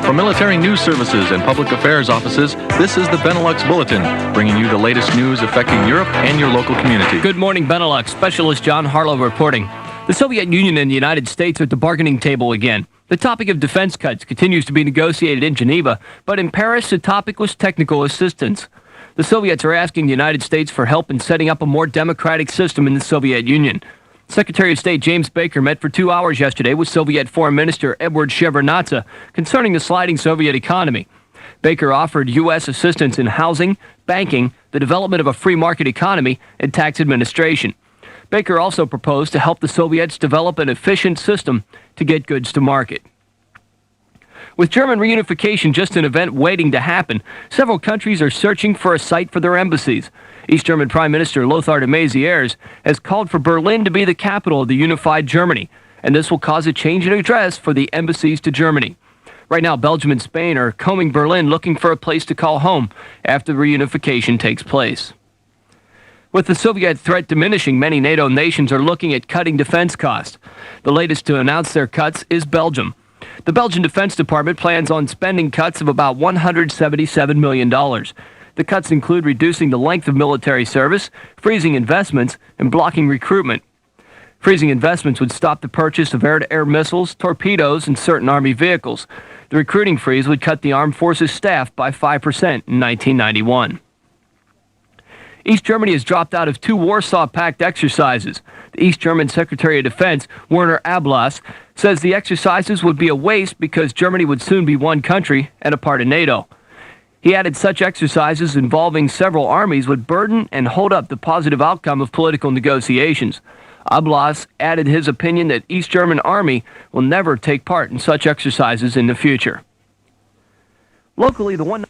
From military news services and public affairs offices, this is the Benelux Bulletin, bringing you the latest news affecting Europe and your local community. Good morning, Benelux. Specialist John Harlow reporting. The Soviet Union and the United States are at the bargaining table again. The topic of defense cuts continues to be negotiated in Geneva, but in Paris, the topic was technical assistance. The Soviets are asking the United States for help in setting up a more democratic system in the Soviet Union. Secretary of State James Baker met for 2 hours yesterday with Soviet Foreign Minister Eduard Shevardnadze concerning the sliding Soviet economy. Baker offered U.S. assistance in housing, banking, the development of a free market economy, and tax administration. Baker also proposed to help the Soviets develop an efficient system to get goods to market. With German reunification just an event waiting to happen, several countries are searching for a site for their embassies. East German Prime Minister Lothar de Maizière has called for Berlin to be the capital of the unified Germany, and this will cause a change in address for the embassies to Germany. Right now, Belgium and Spain are combing Berlin looking for a place to call home after reunification takes place. With the Soviet threat diminishing, many NATO nations are looking at cutting defense costs. The latest to announce their cuts is Belgium. The Belgian Defense Department plans on spending cuts of about $177 million. The cuts include reducing the length of military service, freezing investments, and blocking recruitment. Freezing investments would stop the purchase of air-to-air missiles, torpedoes, and certain Army vehicles. The recruiting freeze would cut the Armed Forces staff by 5% in 1991. East Germany has dropped out of 2 Warsaw Pact exercises. The East German Secretary of Defense, Werner Ablas, says the exercises would be a waste because Germany would soon be one country and a part of NATO. He added such exercises involving several armies would burden and hold up the positive outcome of political negotiations. Ablas added his opinion that East German Army will never take part in such exercises in the future. Locally, the one...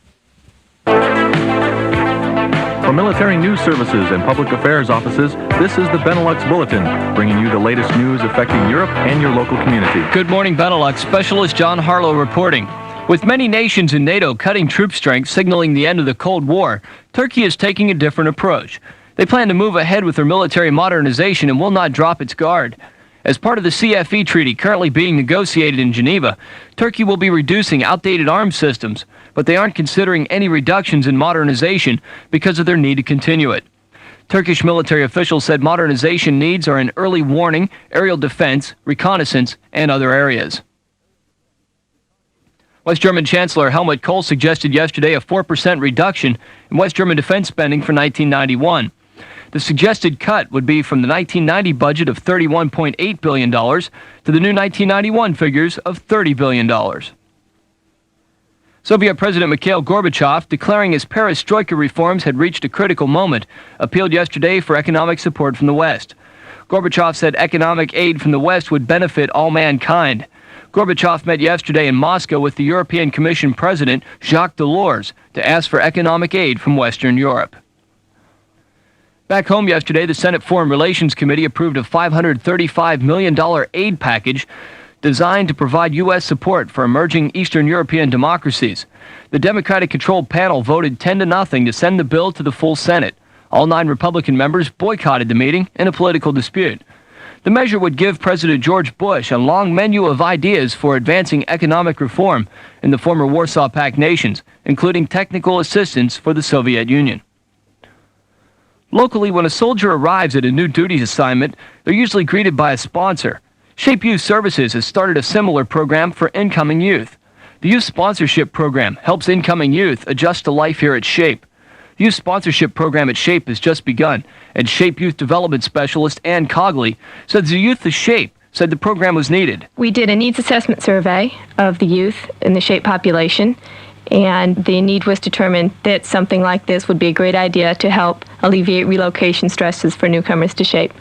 From military news services and public affairs offices, this is the Benelux Bulletin, bringing you the latest news affecting Europe and your local community. Good morning, Benelux. Specialist John Harlow reporting. With many nations in NATO cutting troop strength signaling the end of the Cold War, Turkey is taking a different approach. They plan to move ahead with their military modernization and will not drop its guard. As part of the CFE treaty currently being negotiated in Geneva, Turkey will be reducing outdated arms systems, but they aren't considering any reductions in modernization because of their need to continue it. Turkish military officials said modernization needs are in early warning, aerial defense, reconnaissance, and other areas. West German Chancellor Helmut Kohl suggested yesterday a 4% reduction in West German defense spending for 1991. The suggested cut would be from the 1990 budget of $31.8 billion to the new 1991 figures of $30 billion. Soviet President Mikhail Gorbachev, declaring his perestroika reforms had reached a critical moment, appealed yesterday for economic support from the West. Gorbachev said economic aid from the West would benefit all mankind. Gorbachev met yesterday in Moscow with the European Commission President Jacques Delors to ask for economic aid from Western Europe. Back home yesterday, the Senate Foreign Relations Committee approved a $535 million aid package designed to provide U.S. support for emerging Eastern European democracies. The Democratic-controlled panel voted 10-0 to send the bill to the full Senate. All 9 Republican members boycotted the meeting in a political dispute. The measure would give President George Bush a long menu of ideas for advancing economic reform in the former Warsaw Pact nations, including technical assistance for the Soviet Union. Locally, when a soldier arrives at a new duty assignment, they're usually greeted by a sponsor. Shape Youth Services has started a similar program for incoming youth. The Youth Sponsorship Program helps incoming youth adjust to life here at Shape. The Youth Sponsorship Program at Shape has just begun, and Shape Youth Development Specialist Ann Cogley said the youth of Shape said the program was needed. We did a needs assessment survey of the youth in the Shape population, and the need was determined that something like this would be a great idea to help alleviate relocation stresses for newcomers to Shape.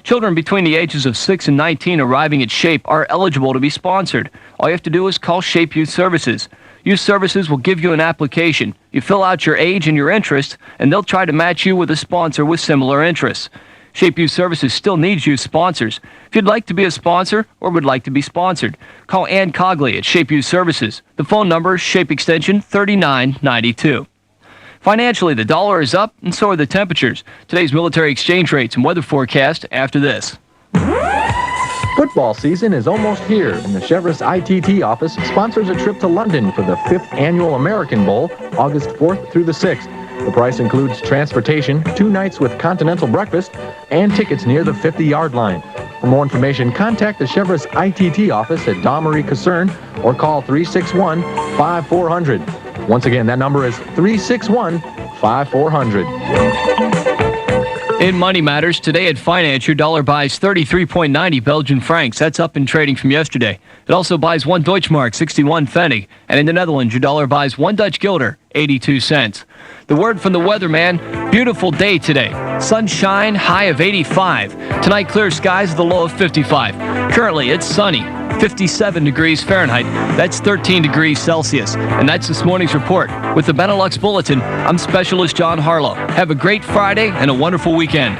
Children between the ages of 6 and 19 arriving at Shape are eligible to be sponsored. All you have to do is call Shape Youth Services. Youth Services will give you an application. You fill out your age and your interests, and they'll try to match you with a sponsor with similar interests. Shape Youth Services still needs youth sponsors. If you'd like to be a sponsor or would like to be sponsored, call Ann Cogley at Shape Youth Services. The phone number is Shape Extension 3992. Financially, the dollar is up, and so are the temperatures. Today's military exchange rates and weather forecast after this. Football season is almost here, and the Chevrolet ITT office sponsors a trip to London for the 5th Annual American Bowl, August 4th through the 6th. The price includes transportation, 2 nights with continental breakfast, and tickets near the 50-yard line. For more information, contact the Chevrolet ITT office at Damery Caserne or call 361-5400. Once again, that number is 361-5400. In Money Matters, today at Finance, your dollar buys 33.90 Belgian francs. That's up in trading from yesterday. It also buys 1 Deutschmark, 61 Pfennig. And in the Netherlands, your dollar buys 1 Dutch guilder, 82 cents. The word from the weatherman, beautiful day today. Sunshine, high of 85. Tonight, clear skies with a low of 55. Currently, it's sunny, 57 degrees Fahrenheit. That's 13 degrees Celsius. And that's this morning's report. With the Benelux Bulletin, I'm Specialist John Harlow. Have a great Friday and a wonderful weekend.